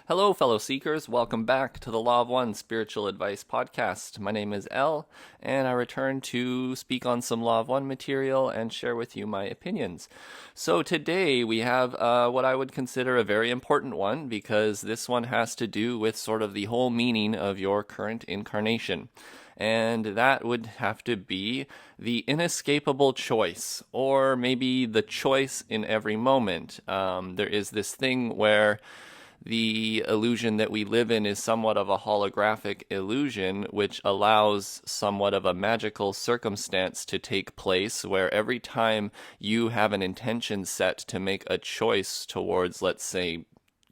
Hello, fellow seekers. Welcome back to the Lo1 Spiritual Advice Podcast. My name is Elle, and I return to speak on some Lo1 material and share with you my opinions. So today we have what I would consider a very important one, because this one has to do with sort of the whole meaning of your current incarnation. And that would have to be the inescapable choice, or maybe the choice in every moment. There is this thing where the illusion that we live in is somewhat of a holographic illusion, which allows somewhat of a magical circumstance to take place where every time you have an intention set to make a choice towards, let's say,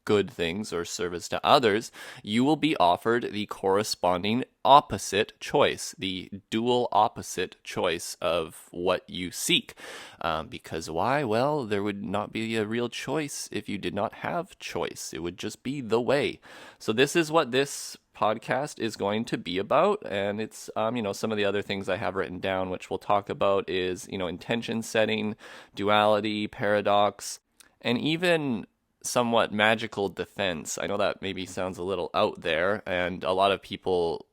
good things or service to others, you will be offered the corresponding opposite choice, the dual opposite choice of what you seek. Because why? Well, there would not be a real choice if you did not have choice. It would just be the way. So this is what this podcast is going to be about, and it's some of the other things I have written down, which we'll talk about, is intention setting, duality, paradox, and even somewhat magical defense. I know that maybe sounds a little out there, and a lot of people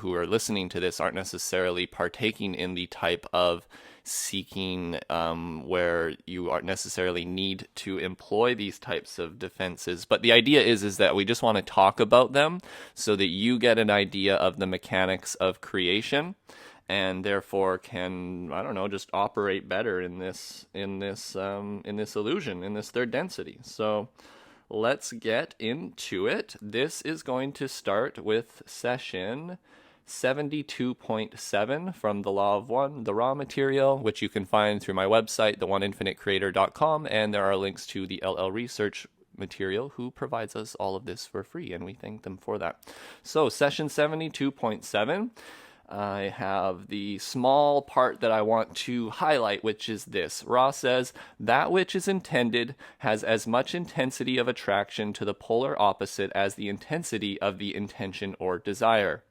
who are listening to this aren't necessarily partaking in the type of seeking where you aren't necessarily need to employ these types of defenses. But the idea is that we just want to talk about them so that you get an idea of the mechanics of creation, and therefore can, I don't know, just operate better in this illusion, in this third density. So let's get into it. This is going to start with session 72.7 from the Lo1, the raw material, which you can find through my website, theoneinfinitecreator.com, and there are links to the LL Research material, who provides us all of this for free, and we thank them for that. So session 72.7, I have the small part that I want to highlight, which is this. Ra says, that which is intended has as much intensity of attraction to the polar opposite as the intensity of the intention or desire.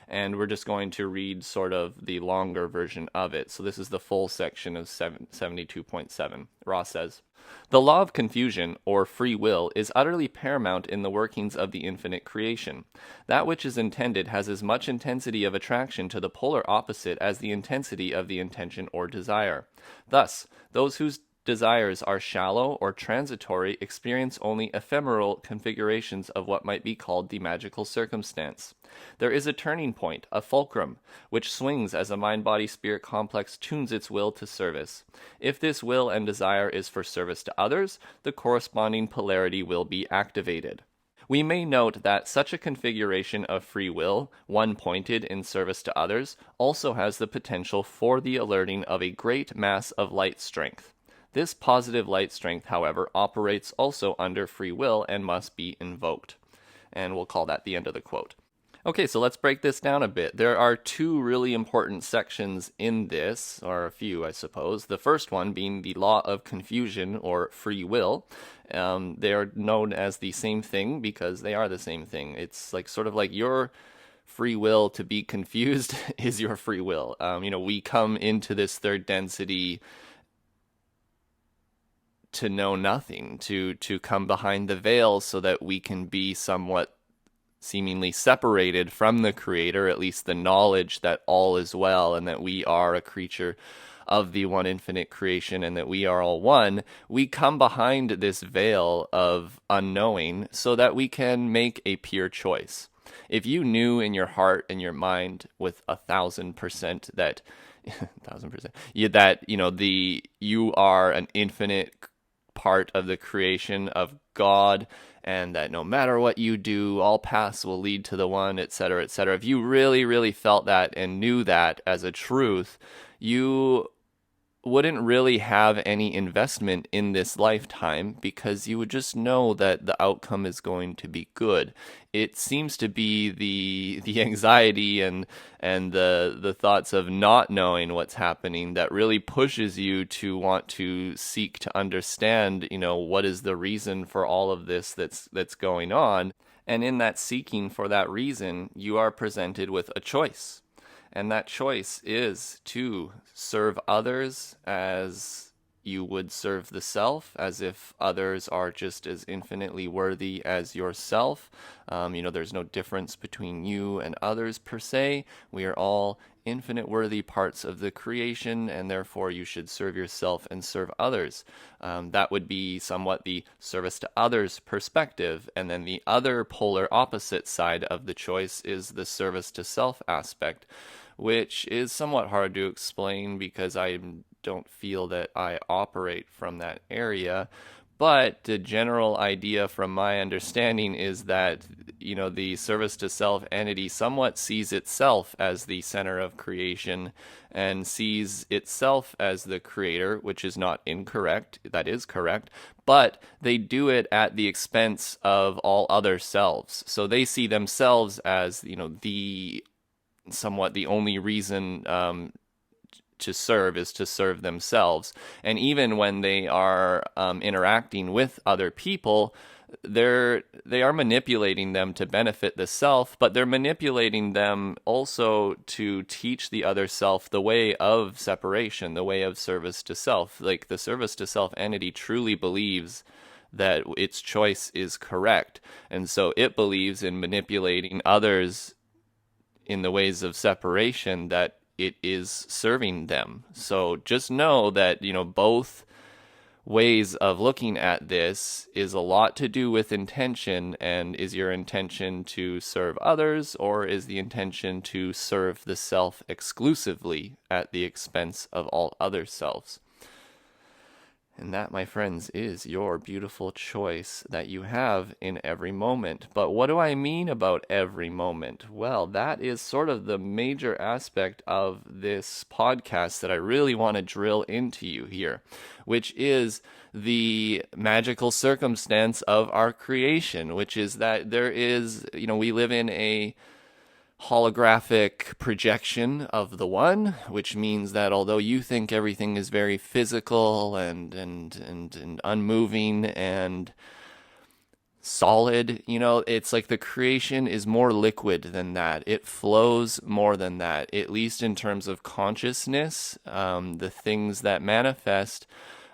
And we're just going to read sort of the longer version of it. So this is the full section of 72.7. Ra says, the law of confusion, or free will, is utterly paramount in the workings of the infinite creation. That which is intended has as much intensity of attraction to the polar opposite as the intensity of the intention or desire. Thus, those whose desires are shallow or transitory experience only ephemeral configurations of what might be called the magical circumstance. There is a turning point, a fulcrum, which swings as a mind-body-spirit complex tunes its will to service. If this will and desire is for service to others, the corresponding polarity will be activated. We may note that such a configuration of free will, one pointed in service to others, also has the potential for the alerting of a great mass of light strength. This positive light strength, however, operates also under free will and must be invoked. And we'll call that the end of the quote. Okay, so let's break this down a bit. There are two really important sections in this, or a few, I suppose. The first one being the law of confusion, or free will. They are known as the same thing because they are the same thing. It's like sort of like your free will to be confused is your free will. We come into this third density to know nothing, to come behind the veil so that we can be somewhat seemingly separated from the Creator, at least the knowledge that all is well and that we are a creature of the one infinite creation and that we are all one. We come behind this veil of unknowing so that we can make a pure choice. If you knew in your heart and your mind with 1,000% that 1,000%, that you are an infinite part of the creation of God, and that no matter what you do, all paths will lead to the one, etc., etc. If you really, really felt that and knew that as a truth, you wouldn't really have any investment in this lifetime, because you would just know that the outcome is going to be good. It seems to be the anxiety and the thoughts of not knowing what's happening that really pushes you to want to seek to understand, what is the reason for all of this that's going on. And in that seeking for that reason, you are presented with a choice. And that choice is to serve others as you would serve the self, as if others are just as infinitely worthy as yourself. There's no difference between you and others per se. We are all infinite worthy parts of the creation, and therefore you should serve yourself and serve others. That would be somewhat the service to others perspective. And then the other polar opposite side of the choice is the service to self aspect, which is somewhat hard to explain because I don't feel that I operate from that area. But the general idea from my understanding is that, the service to self entity somewhat sees itself as the center of creation and sees itself as the creator, which is not incorrect. That is correct. But they do it at the expense of all other selves. So they see themselves as, the somewhat the only reason to serve is to serve themselves. And even when they are interacting with other people, they are manipulating them to benefit the self, but they're manipulating them also to teach the other self the way of separation, the way of service to self. Like the service to self entity truly believes that its choice is correct, and so it believes in manipulating others in the ways of separation that it is serving them. So just know that, both ways of looking at this is a lot to do with intention. And is your intention to serve others, or is the intention to serve the self exclusively at the expense of all other selves? And that, my friends, is your beautiful choice that you have in every moment. But what do I mean about every moment? Well, that is sort of the major aspect of this podcast that I really want to drill into you here, which is the magical circumstance of our creation, which is that there is, we live in a holographic projection of the one, which means that although you think everything is very physical and unmoving and solid, it's like the creation is more liquid than that. It flows more than that, at least in terms of consciousness. The things that manifest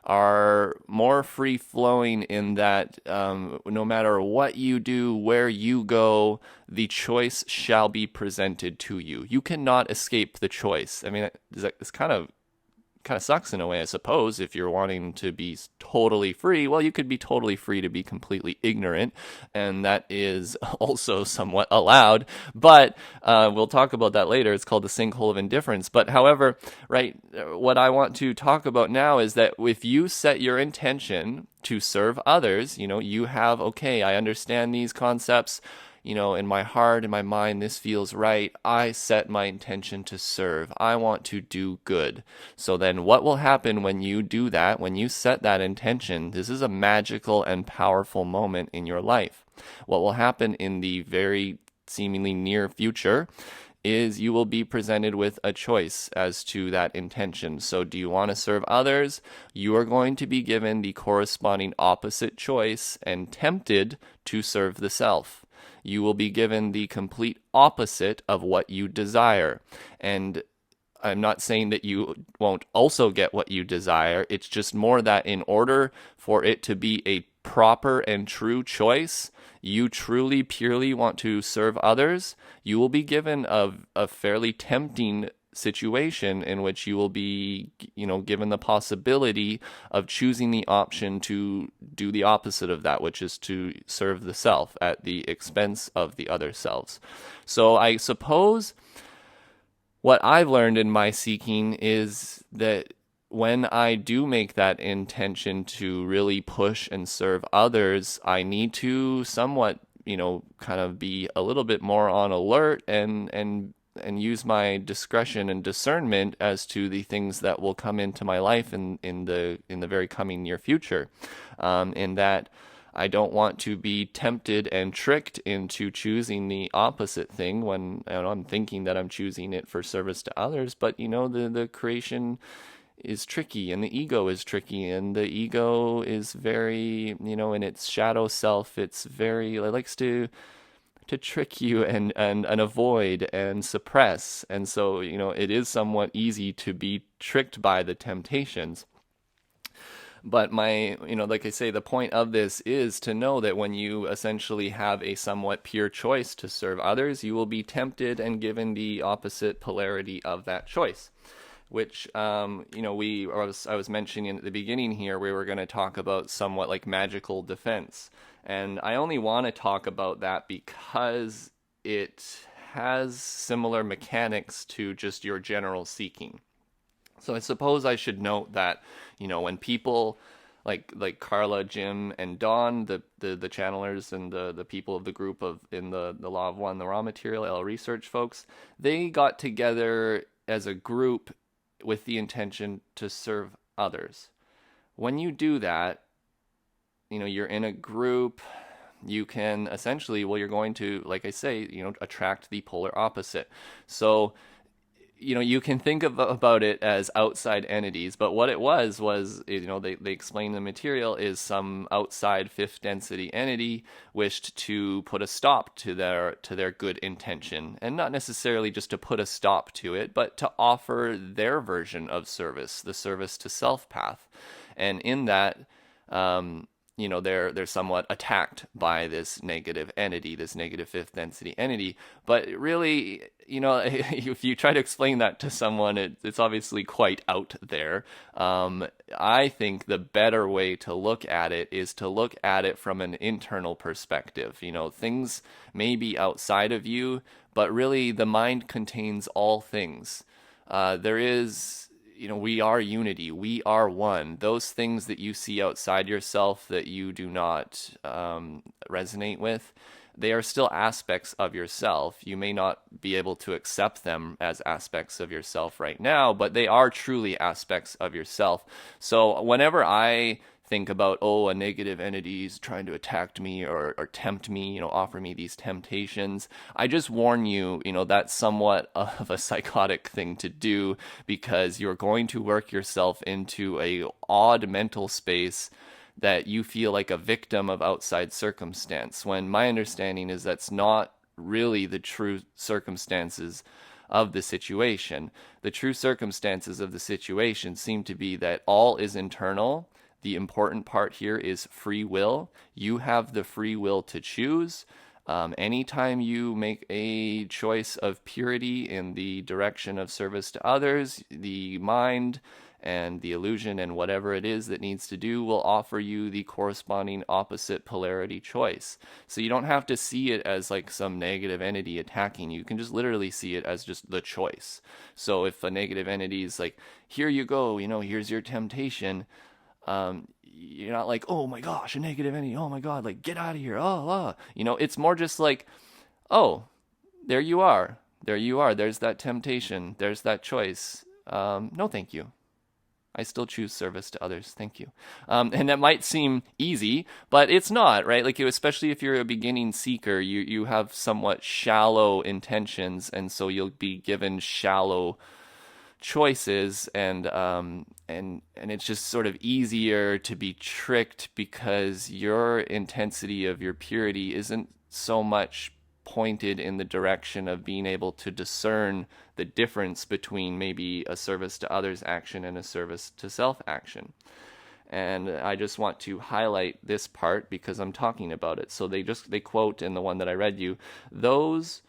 are more free flowing in that no matter what you do, where you go, the choice shall be presented to you. You cannot escape the choice. I mean, it's kind of sucks in a way, I suppose. If you're wanting to be totally free, well, you could be totally free to be completely ignorant, and that is also somewhat allowed. But we'll talk about that later. It's called the Sinkhole of Indifference. But however, right, what I want to talk about now is that if you set your intention to serve others, you have, okay, I understand these concepts. In my heart, in my mind, this feels right. I set my intention to serve. I want to do good. So then what will happen when you do that, when you set that intention? This is a magical and powerful moment in your life. What will happen in the very seemingly near future is you will be presented with a choice as to that intention. So do you want to serve others? You are going to be given the corresponding opposite choice and tempted to serve the self. You will be given the complete opposite of what you desire. And I'm not saying that you won't also get what you desire. It's just more that in order for it to be a proper and true choice, you truly, purely want to serve others, you will be given a fairly tempting situation in which you will be, given the possibility of choosing the option to do the opposite of that, which is to serve the self at the expense of the other selves. So I suppose what I've learned in my seeking is that when I do make that intention to really push and serve others, I need to somewhat, kind of be a little bit more on alert and use my discretion and discernment as to the things that will come into my life in the very coming near future. In that I don't want to be tempted and tricked into choosing the opposite thing when I'm thinking that I'm choosing it for service to others. But the creation is tricky, and the ego is tricky, and the ego is very, in its shadow self, it likes to trick you and avoid and suppress. And so, it is somewhat easy to be tricked by the temptations. But like I say, the point of this is to know that when you essentially have a somewhat pure choice to serve others, you will be tempted and given the opposite polarity of that choice. Which, I was mentioning at the beginning here, we were going to talk about somewhat like magical defense. And I only want to talk about that because it has similar mechanics to just your general seeking. So I suppose I should note that, when people like Carla, Jim, and Dawn, the channelers and the people of the group of in the Law of One, the raw material L research folks, they got together as a group with the intention to serve others. When you do that, you're in a group, you can essentially, well, you're going to, like I say, attract the polar opposite. So you can think about it as outside entities, but what it was, they explain the material is some outside fifth density entity wished to put a stop to their good intention, and not necessarily just to put a stop to it, but to offer their version of service, the service to self path. And in that, they're somewhat attacked by this negative entity, this negative fifth density entity. But really, if you try to explain that to someone, it's obviously quite out there. I think the better way to look at it is to look at it from an internal perspective. Things may be outside of you, but really the mind contains all things. There is... we are unity. We are one. Those things that you see outside yourself that you do not resonate with, they are still aspects of yourself. You may not be able to accept them as aspects of yourself right now, but they are truly aspects of yourself. So whenever I think about, a negative entity is trying to attack me or tempt me, offer me these temptations, I just warn you, that's somewhat of a psychotic thing to do, because you're going to work yourself into a odd mental space that you feel like a victim of outside circumstance, when my understanding is that's not really the true circumstances of the situation. The true circumstances of the situation seem to be that all is internal. The important part here is free will. You have the free will to choose. Anytime you make a choice of purity in the direction of service to others, the mind and the illusion and whatever it is that needs to do will offer you the corresponding opposite polarity choice. So you don't have to see it as like some negative entity attacking you. You can just literally see it as just the choice. So if a negative entity is like, here you go, here's your temptation, you're not like, oh my gosh, a negative entity, oh my god, like, get out of here, it's more just like, oh, there you are, there's that temptation, there's that choice, no thank you, I still choose service to others, thank you. And that might seem easy, but it's not, right? Like, especially if you're a beginning seeker, you have somewhat shallow intentions, and so you'll be given shallow choices, and it's just sort of easier to be tricked because your intensity of your purity isn't so much pointed in the direction of being able to discern the difference between maybe a service to others action and a service to self action. And I just want to highlight this part because I'm talking about it. So they quote in the one that I read you, those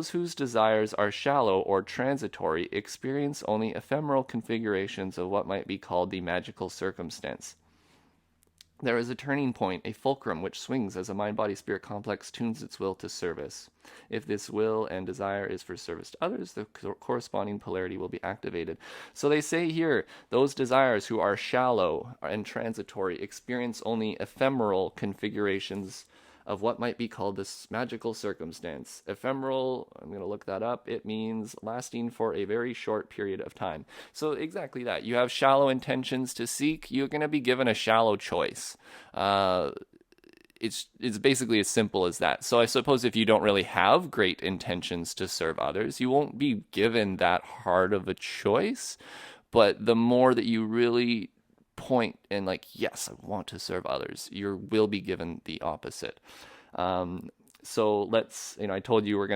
whose desires are shallow or transitory experience only ephemeral configurations of what might be called the magical circumstance. There is a turning point, a fulcrum, which swings as a mind-body-spirit complex tunes its will to service. If this will and desire is for service to others, the corresponding polarity will be activated. So they say here, those desires who are shallow and transitory experience only ephemeral configurations of what might be called this magical circumstance. Ephemeral, I'm going to look that up, it means lasting for a very short period of time. So exactly that. You have shallow intentions to seek, you're going to be given a shallow choice. It's basically as simple as that. So I suppose if you don't really have great intentions to serve others, you won't be given that hard of a choice. But the more that you really point and like, yes, I want to serve others, you will be given the opposite. So let's, I told you we're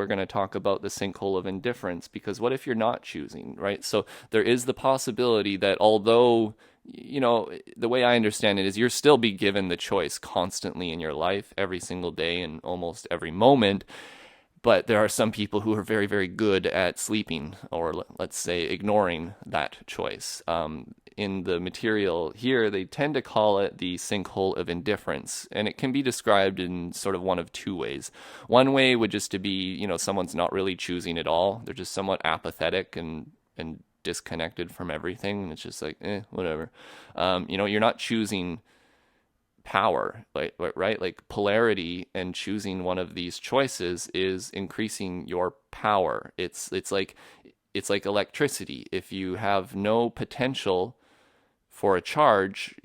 gonna talk about the sinkhole of indifference, because what if you're not choosing, right? So there is the possibility that although the way I understand it is you're still be given the choice constantly in your life, every single day and almost every moment. But there are some people who are very, very good at sleeping, or let's say ignoring that choice. In the material here, they tend to call it the sinkhole of indifference, and it can be described in sort of one of two ways. One way would just to be, someone's not really choosing at all; they're just somewhat apathetic and disconnected from everything, and it's just like, whatever. You're not choosing power, right? Like polarity, and choosing one of these choices is increasing your power. It's like electricity. If you have no potential for a charge,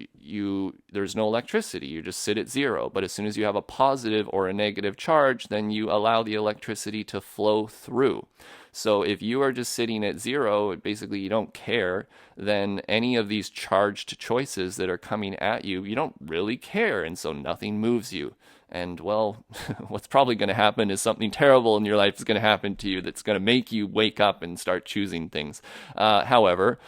there's no electricity. You just sit at zero. But as soon as you have a positive or a negative charge, then you allow the electricity to flow through. So if you are just sitting at zero, basically you don't care, then any of these charged choices that are coming at you, you don't really care. And so nothing moves you. And well, what's probably going to happen is something terrible in your life is going to happen to you that's going to make you wake up and start choosing things. However,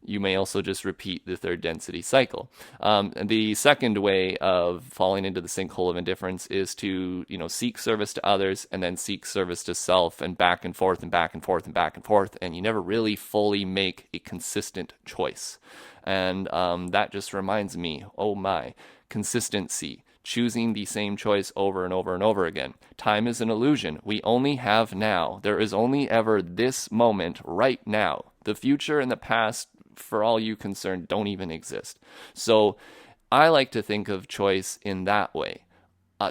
you may also just repeat the third density cycle. And the second way of falling into the sinkhole of indifference is to, seek service to others and then seek service to self, and back and forth and back and forth and back and forth. And you never really fully make a consistent choice. And that just reminds me, oh my, consistency. Choosing the same choice over and over and over again. Time is an illusion. We only have now. There is only ever this moment right now. The future and the past, for all you concerned, don't even exist. So I like to think of choice in that way.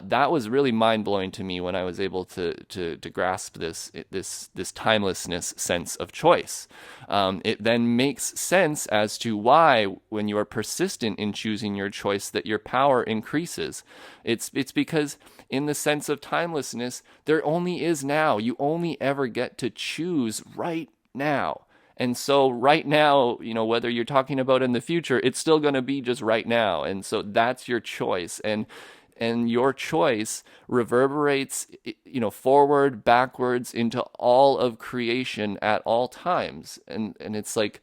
That was really mind-blowing to me when I was able to grasp this timelessness sense of choice. It then makes sense as to why, when you are persistent in choosing your choice, that your power increases. It's because in the sense of timelessness, there only is now. You only ever get to choose right now. And so right now, whether you're talking about in the future, it's still going to be just right now. And so that's your choice. And your choice reverberates, forward, backwards into all of creation at all times. And it's like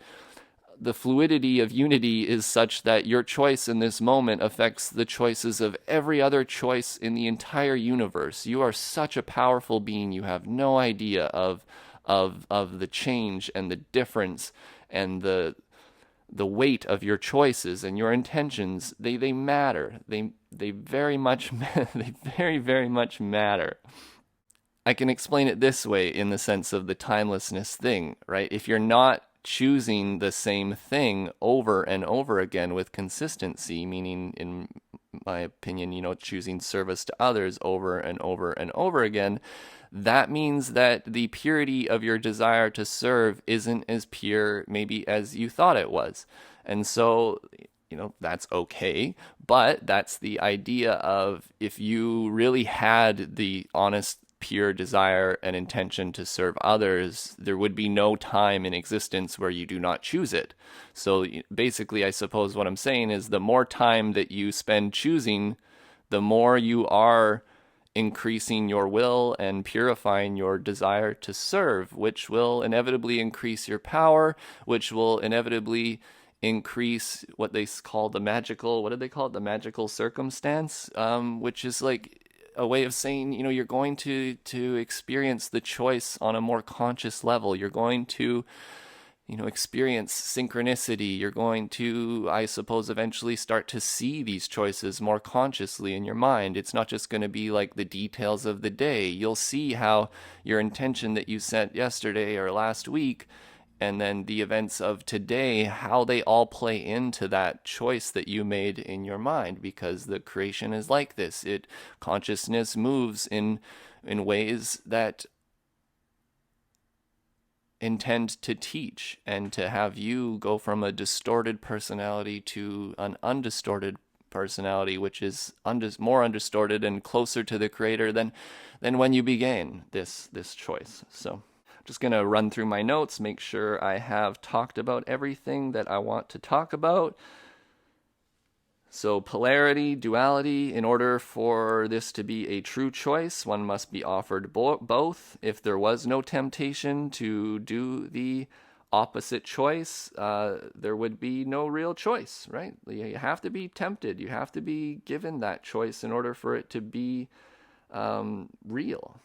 the fluidity of unity is such that your choice in this moment affects the choices of every other choice in the entire universe. You are such a powerful being. You have no idea of the change and the difference and the weight of your choices and your intentions. They matter. They very much they very, very much matter. I can explain it this way in the sense of the timelessness thing, right? If you're not choosing the same thing over and over again with consistency, meaning, in my opinion, choosing service to others over and over and over again, that means that the purity of your desire to serve isn't as pure maybe as you thought it was. And so, that's okay. But that's the idea of, if you really had the honest, pure desire and intention to serve others, there would be no time in existence where you do not choose it. So basically, I suppose what I'm saying is, the more time that you spend choosing, the more you are increasing your will and purifying your desire to serve, which will inevitably increase your power, which will inevitably increase what they call the magical, what did they call it? The magical circumstance, which is like a way of saying, you're going to experience the choice on a more conscious level. You're going to experience synchronicity. You're going to, I suppose, eventually start to see these choices more consciously in your mind. It's not just going to be like the details of the day. You'll see how your intention that you set yesterday or last week, and then the events of today, how they all play into that choice that you made in your mind, because the creation is like this. Consciousness moves in ways that intend to teach and to have you go from a distorted personality to an undistorted personality, which is more undistorted and closer to the creator than when you began this choice. So just going to run through my notes, make sure I have talked about everything that I want to talk about. So polarity, duality, in order for this to be a true choice, one must be offered both. If there was no temptation to do the opposite choice, there would be no real choice, right? You have to be tempted. You have to be given that choice in order for it to be real.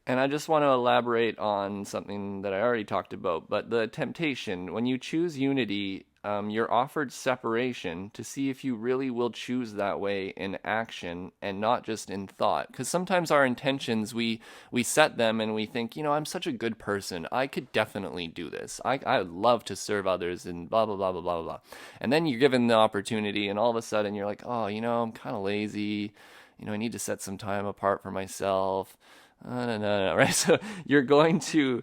And I just want to elaborate on something that I already talked about, but the temptation. When you choose unity, you're offered separation to see if you really will choose that way in action and not just in thought. Because sometimes our intentions, we set them and we think, I'm such a good person. I could definitely do this. I would love to serve others and blah, blah, blah, blah, blah, blah. And then you're given the opportunity and all of a sudden you're like, oh, I'm kind of lazy. I need to set some time apart for myself. No, right? So you're going to,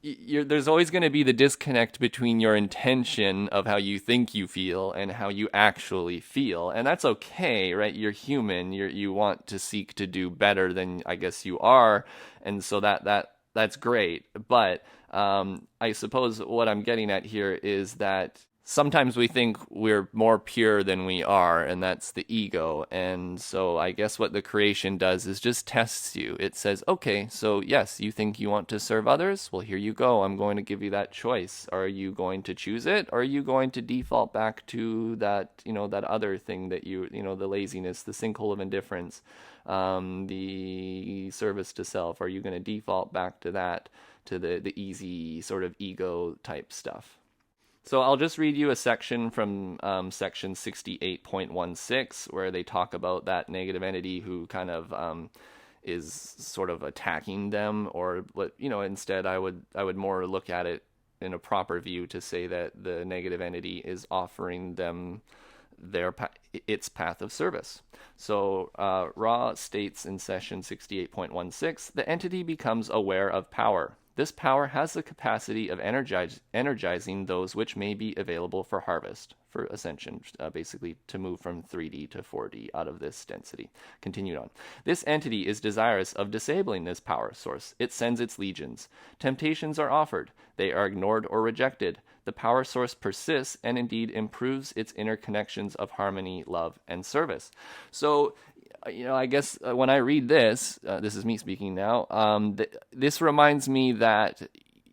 there's always going to be the disconnect between your intention of how you think you feel and how you actually feel. And that's okay, right? You're human. You want to seek to do better than I guess you are. And so that's great. But I suppose what I'm getting at here is that sometimes we think we're more pure than we are, and that's the ego. And so I guess what the creation does is just tests you. It says, okay, so yes, you think you want to serve others? Well, here you go. I'm going to give you that choice. Are you going to choose it? Or are you going to default back to that, that other thing that the laziness, the sinkhole of indifference, the service to self? Are you going to default back to that, to the easy sort of ego type stuff? So I'll just read you a section from section 68.16 where they talk about that negative entity who kind of is sort of attacking them, or instead I would more look at it in a proper view to say that the negative entity is offering them its path of service. So Ra states in section 68.16, the entity becomes aware of power. This power has the capacity of energizing those which may be available for harvest, for ascension, basically to move from 3D to 4D out of this density. Continued on. This entity is desirous of disabling this power source. It sends its legions. Temptations are offered. They are ignored or rejected. The power source persists and indeed improves its interconnections of harmony, love, and service. So, I guess when I read this, this is me speaking now, this reminds me that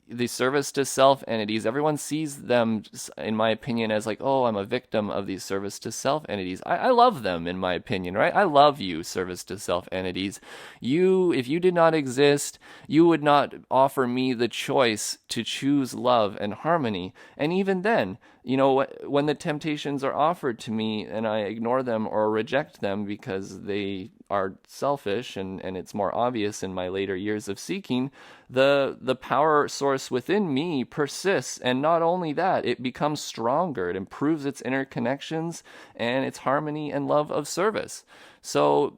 the service to self entities, everyone sees them, in my opinion, as like, oh, I'm a victim of these service to self entities. I love them, in my opinion, right? I love you, service to self entities. If you did not exist, you would not offer me the choice to choose love and harmony. And even then, when the temptations are offered to me and I ignore them or reject them because they are selfish, and it's more obvious in my later years of seeking, the power source within me persists. And not only that, it becomes stronger. It improves its interconnections and its harmony and love of service. So,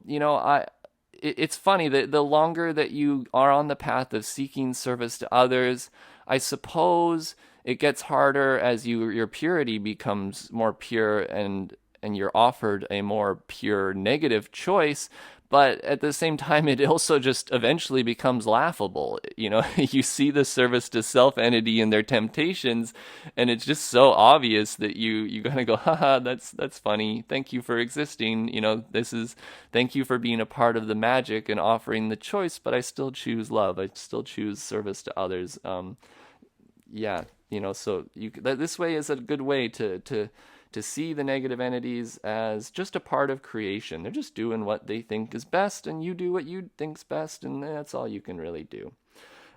it's funny that the longer that you are on the path of seeking service to others, I suppose it gets harder as your purity becomes more pure and you're offered a more pure negative choice. But at the same time, it also just eventually becomes laughable. You see the service to self entity and their temptations, and it's just so obvious that you gotta go, haha, that's funny. Thank you for existing. Thank you for being a part of the magic and offering the choice. But I still choose love. I still choose service to others. So this way is a good way to see the negative entities as just a part of creation. They're just doing what they think is best, and you do what you think's best, and that's all you can really do.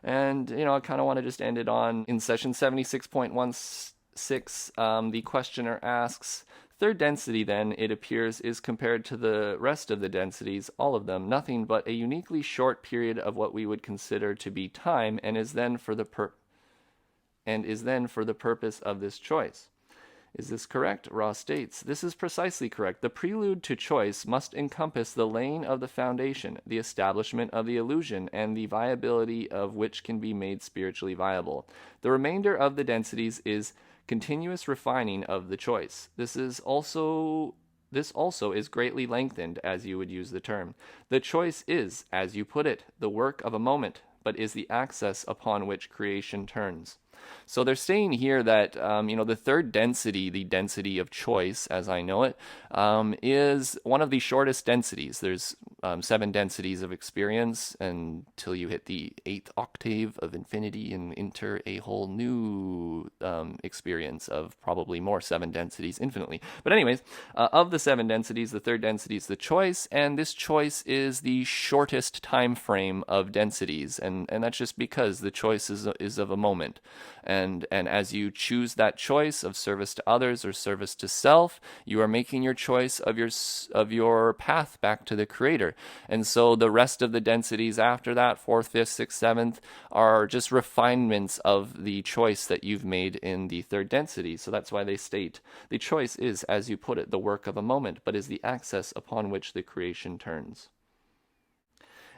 And, I kind of want to just end it on in session 76.16, the questioner asks, third density then, it appears, is compared to the rest of the densities, all of them, nothing but a uniquely short period of what we would consider to be time, and is then for the purpose of this choice. Is this correct? Ra states, this is precisely correct. The prelude to choice must encompass the laying of the foundation, the establishment of the illusion, and the viability of which can be made spiritually viable. The remainder of the densities is continuous refining of the choice. This also is greatly lengthened, as you would use the term. The choice is, as you put it, the work of a moment, but is the axis upon which creation turns. So they're saying here that, the third density, the density of choice, as I know it, is one of the shortest densities. There's 7 densities of experience until you hit the 8th octave of infinity and enter a whole new experience of probably more 7 densities infinitely. But anyways, of the 7 densities, the third density is the choice, and this choice is the shortest time frame of densities, and that's just because the choice is of a moment. And as you choose that choice of service to others or service to self, you are making your choice of your path back to the Creator. And so the rest of the densities after that, 4th, 5th, 6th, 7th, are just refinements of the choice that you've made in the third density. So that's why they state the choice is, as you put it, the work of a moment, but is the access upon which the creation turns.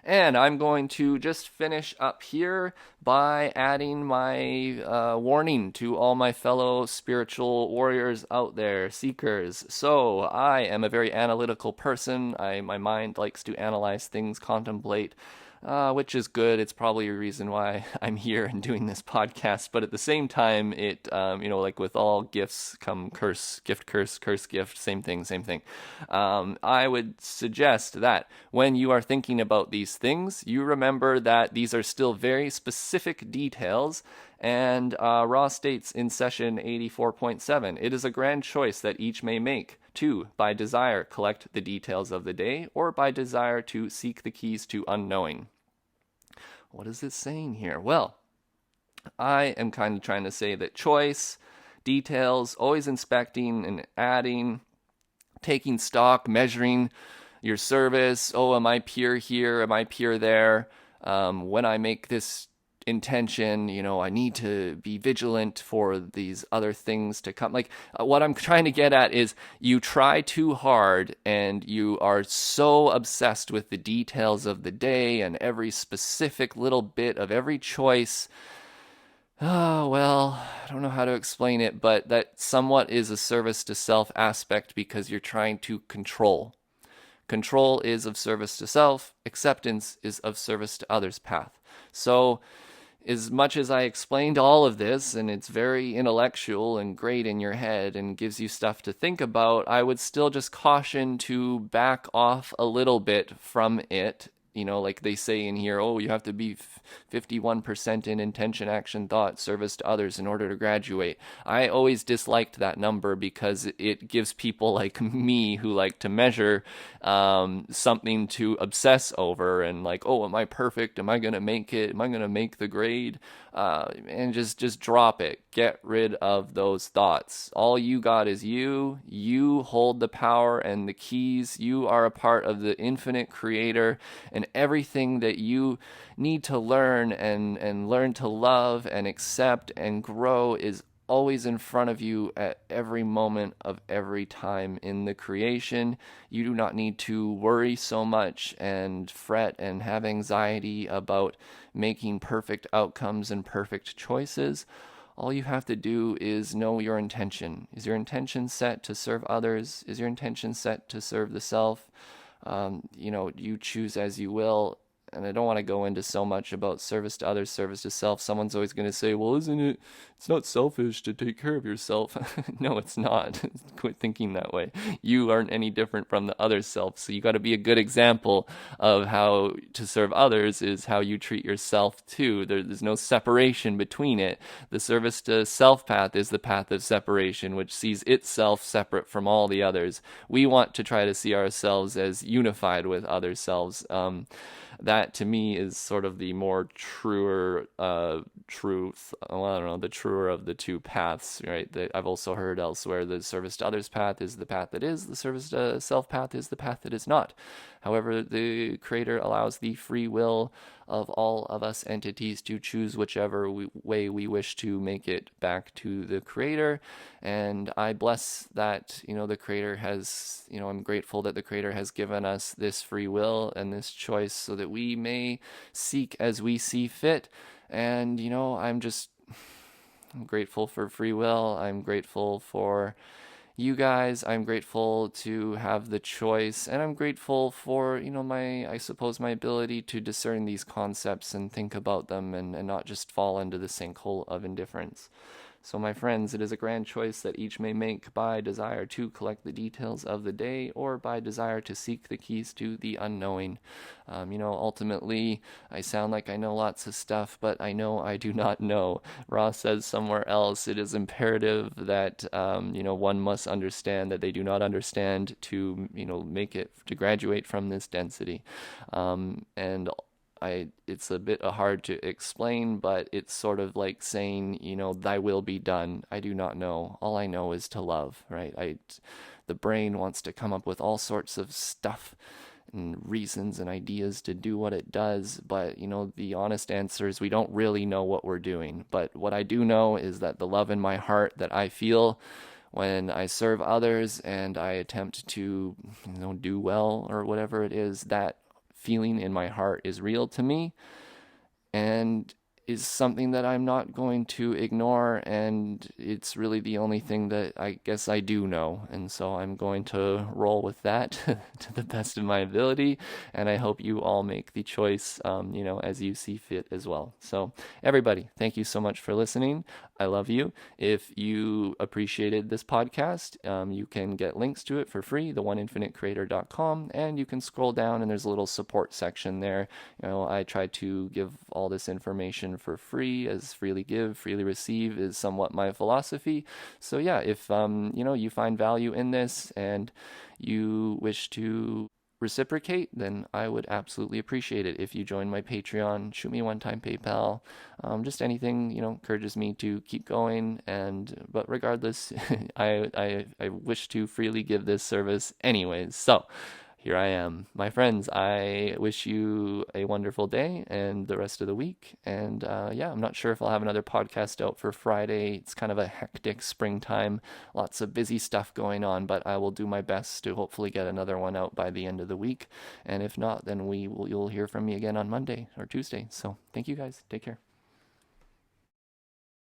And I'm going to just finish up here by adding my warning to all my fellow spiritual warriors out there, seekers. So I am a very analytical person. My mind likes to analyze things, contemplate, which is good. It's probably a reason why I'm here and doing this podcast. But at the same time, it, like with all gifts come curse, curse, gift, same thing. I would suggest that when you are thinking about these things, you remember that these are still very specific details. And Ra states in session 84.7, it is a grand choice that each may make to, by desire, collect the details of the day, or by desire to seek the keys to unknowing. What is it saying here? Well, I am kind of trying to say that choice, details, always inspecting and adding, taking stock, measuring your service. Oh, am I pure here? Am I pure there? When I make this intention, I need to be vigilant for these other things to come. Like, what I'm trying to get at is you try too hard and you are so obsessed with the details of the day and every specific little bit of every choice. Oh, well, I don't know how to explain it, but that somewhat is a service to self aspect because you're trying to control. Control is of service to self, acceptance is of service to others' path. So, as much as I explained all of this, and it's very intellectual and great in your head and gives you stuff to think about, I would still just caution to back off a little bit from it. Like they say in here, you have to be 51% in intention, action, thought, service to others in order to graduate. I always disliked that number because it gives people like me who like to measure something to obsess over and like, am I perfect? Am I going to make it? Am I going to make the grade? And just drop it. Get rid of those thoughts. All you got is you. You hold the power and the keys. You are a part of the infinite creator, and everything that you need to learn and learn to love and accept and grow is always in front of you at every moment of every time in the creation. You do not need to worry so much and fret and have anxiety about making perfect outcomes and perfect choices. All you have to do is know your intention. Is your intention set to serve others? Is your intention set to serve the self? You choose as you will. And I don't want to go into so much about service to others, service to self. Someone's always going to say, well, it's not selfish to take care of yourself. No, it's not. Quit thinking that way. You aren't any different from the other self. So you got to be a good example of how to serve others is how you treat yourself too. There's no separation between it. The service to self path is the path of separation, which sees itself separate from all the others. We want to try to see ourselves as unified with other selves. That to me is sort of the more truer truth. Well, I don't know, the truer of the two paths, right? I've also heard elsewhere the service to others path is the path that is, the service to self path is the path that is not. However, the Creator allows the free will of all of us entities to choose whichever way we wish to make it back to the Creator. And I bless that, the Creator has, I'm grateful that the Creator has given us this free will and this choice so that we may seek as we see fit. And, I'm grateful for free will. I'm grateful for you guys. I'm grateful to have the choice, and I'm grateful for, I suppose, my ability to discern these concepts and think about them and not just fall into the sinkhole of indifference. So, my friends, it is a grand choice that each may make by desire to collect the details of the day or by desire to seek the keys to the unknowing. Ultimately, I sound like I know lots of stuff, but I know I do not know. Ross says somewhere else it is imperative that, one must understand that they do not understand to, make it, to graduate from this density. And it's a bit hard to explain, but it's sort of like saying, thy will be done. I do not know. All I know is to love, right? The brain wants to come up with all sorts of stuff and reasons and ideas to do what it does, but the honest answer is we don't really know what we're doing. But what I do know is that the love in my heart that I feel when I serve others and I attempt to, do well or whatever it is, that feeling in my heart is real to me and is something that I'm not going to ignore, and it's really the only thing that I guess I do know, and so I'm going to roll with that to the best of my ability, and I hope you all make the choice, as you see fit as well. So everybody, thank you so much for listening. I love you. If you appreciated this podcast, you can get links to it for free, theoneinfinitecreator.com, and you can scroll down and there's a little support section there. I try to give all this information for free, as freely give, freely receive is somewhat my philosophy. So yeah, if you find value in this and you wish to reciprocate, then I would absolutely appreciate it if you join my Patreon. Shoot me a one-time PayPal. Just anything encourages me to keep going. But regardless, I wish to freely give this service anyways. So here I am. My friends, I wish you a wonderful day and the rest of the week. And I'm not sure if I'll have another podcast out for Friday. It's kind of a hectic springtime, lots of busy stuff going on, but I will do my best to hopefully get another one out by the end of the week. And if not, then you'll hear from me again on Monday or Tuesday. So thank you guys. Take care.